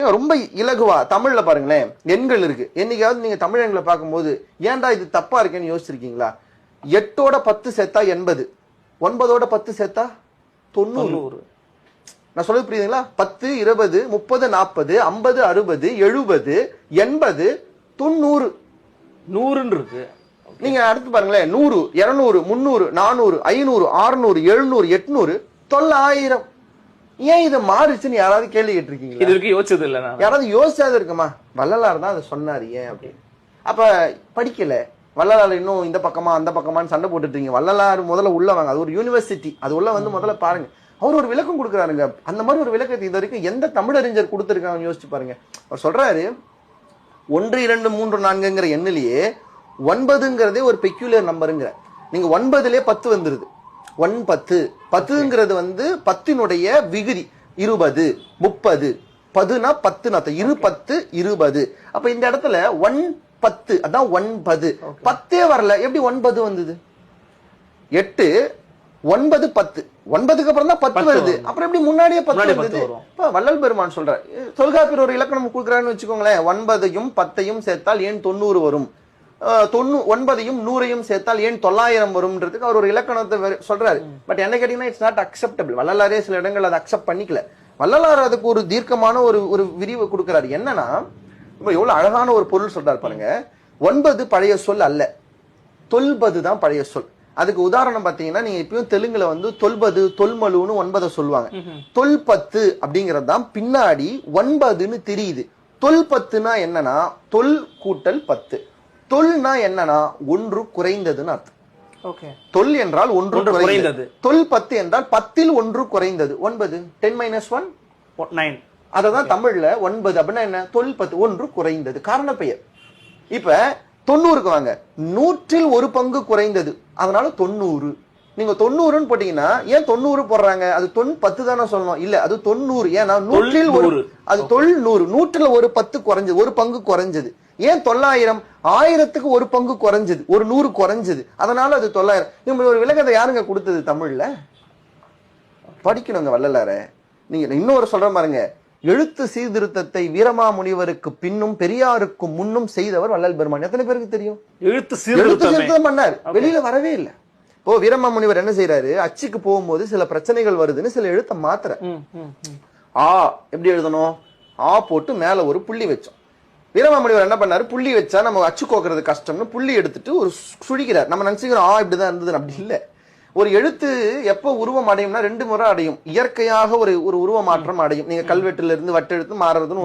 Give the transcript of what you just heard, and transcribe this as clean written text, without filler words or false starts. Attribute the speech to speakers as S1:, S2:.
S1: ரொம்ப இலகுவா தமிழ்ல பாருங்களேன், எண்கள் இருக்கு. என்னைக்காவது நீங்க தமிழ் எண்களை பார்க்கும்போது ஏன்டா இது தப்பா இருக்கேன்னு யோசிச்சிருக்கீங்களா? 8ஓட 10 சேர்த்தா 80, 9ஓட 10 சேர்த்தா 90. நான் சொல்றது புரியுதுங்களா? 10, 20, 30, 40, 50, 60, 70, 80, 90.
S2: 100 இருக்கு.
S1: நீங்க அடுத்து பாருங்களேன், 100, 200, 300, 400, 500, 600, 700, 800, 900. ஏன் இது மாறுச்சுன்னு யாராவது கேள்வி கேட்டிருக்கீங்களா?
S2: இது வரைக்கும் யோசிச்சது இல்ல.
S1: யாராவது யோசிச்சாது இருக்குமா? வள்ளலார் தான் அதை சொன்னாரு ஏன் அப்படின்னு. அப்ப படிக்கல வள்ளலார், இன்னும் இந்த பக்கமா அந்த பக்கமான்னு சண்டை போட்டுட்டீங்க. வள்ளலார் முதல்ல உள்ள வாங்க, அது ஒரு யூனிவர்சிட்டி, அது உள்ள வந்து முதல்ல பாருங்க. அவர் ஒரு விளக்கம் கொடுக்குறாருங்க. அந்த மாதிரி ஒரு விளக்கத்தை இது வரைக்கும் எந்த தமிழறிஞர் கொடுத்திருக்காங்கன்னு யோசிச்சு பாருங்க. அவர் சொல்றாரு, 1, 2, 3, 4ங்கிற எண்ணிலேயே 9ங்கிறதே ஒரு பெக்யூலியர் நம்பருங்கிற. நீங்க 9லயே 10 வந்துருது. 1 10 10ங்கிறது வந்து 10னுடைய விகுதி. 20, 30, 10னா 10 அர்த்தம். 2 10 20. அப்ப இந்த இடத்துல 1 10 அதான் 9. 10ஏ வரல, எப்படி 9 வந்தது? 8 9 10 9க்கு அப்புறம் தான் 10 வருது. அப்புறம் எப்படி முன்னாடியே 10 வந்தது? இப்ப வள்ளல் பெருமான் சொல்றார், தொல்காப்பியர் ஒரு இலக்கணம் கொடுக்குறான்னு வச்சுக்கோங்களேன். 9ஐயும் 10ஐயும் சேர்த்தால் ஏன் 90 வரும், 9ஐயும் 100ஐயும் சேர்த்தால் ஏன் 900 வரும்ன்றதுக்கு அவர் ஒரு இலக்கணத்தை சொல்றாரு. பட் என்ன கேட்டீங்கன்னா, இட்ஸ் நாட் அக்செப்டபிள். வள்ளலாரே சில இடங்கள் அதை அக்செப்ட் பண்ணிக்கல. வள்ளலார் அதுக்கு ஒரு தீர்க்கமான ஒரு விரிவு கொடுக்கிறாரு. என்னன்னா, இப்ப எவ்வளவு அழகான ஒரு பொருள் சொல்றாரு பாருங்க. 9 பழைய சொல் அல்ல, தொல்பது தான் பழைய சொல். அதுக்கு உதாரணம் பாத்தீங்கன்னா, நீங்க இப்பயும் தெலுங்குல வந்து தொல்பது தொல்மலுன்னு 9 சொல்லுவாங்க. தொல்பத்து அப்படிங்கறது தான் பின்னாடி 9ன்னு தெரியுது. தொல்பத்துனா என்னன்னா தொல் கூட்டல் 10. தொல்னா என்னன்னா 1 குறைந்ததுன்னு அர்த்தம். தொல் என்றால் 1 குறைந்தது. தொல் 10 என்றால் 10ல் 1 குறைந்தது. 9 10 - 1 9. அததான் தமிழ்ல 9 அப்படின்னா என்ன? தொல் 10 1 குறைந்தது, காரண பெயர். இப்ப 90க்கு வாங்க, 100ல் 1 பங்கு குறைந்தது, அதனால 90. நீங்க 90ன்னு போட்டீங்கன்னா ஏன் 90 போடுறாங்க? அது தொன் 10 தானே சொல்லணும். இல்ல, அது 90. ஏன்னா 100ல் 1, அது தொல் 100. 100ல் 1 10 குறைஞ்சது, 1 பங்கு குறைஞ்சது. ஏன் 900? 1000க்கு 1 பங்கு குறைஞ்சது, ஒரு 100 குறைஞ்சது, அதனால அது 900. இப்படி ஒரு விளக்கத்தை யாருங்க கொடுத்தது தமிழ்ல? படிக்கணுங்க வள்ளலார. நீங்க இன்னொரு சொல்ற பாருங்க, எழுத்து சீர்திருத்தத்தை வீரமாமுனிவருக்கு பின்னும் பெரியாருக்கு முன்னும் செய்தவர் வள்ளல் பெருமான். எத்தனை பேருக்கு தெரியும்? எழுத்து சீர்திருத்தம் பண்ணார், வெளியில வரவே இல்லை. இப்போ வீரமாமுனிவர் என்ன செய்யறாரு, அச்சுக்கு போகும்போது சில பிரச்சனைகள் வருதுன்னு சில எழுத்த மாத்திர. ஆ எப்படி எழுதணும்? ஆ போட்டு மேல ஒரு புள்ளி வச்சோம். வீரமாமுனிவர் என்ன பண்ணாரு, புள்ளி வச்சா நம்ம அச்சு கோக்குறது கஷ்டம்னு புள்ளி எடுத்துட்டு ஒரு சுழிக்கிறார். நம்ம நினைச்சுக்கிறோம் ஆ இப்படிதான் இருந்தது, அப்படி இல்ல. ஒரு எழுத்து எப்ப உருவம் அடையும்னா 2 முறை அடையும். இயற்கையாக ஒரு உருவ மாற்றம் அடையும். நீங்க கல்வெட்டுல இருந்து வட்டெழுத்து மாறுறதுன்னு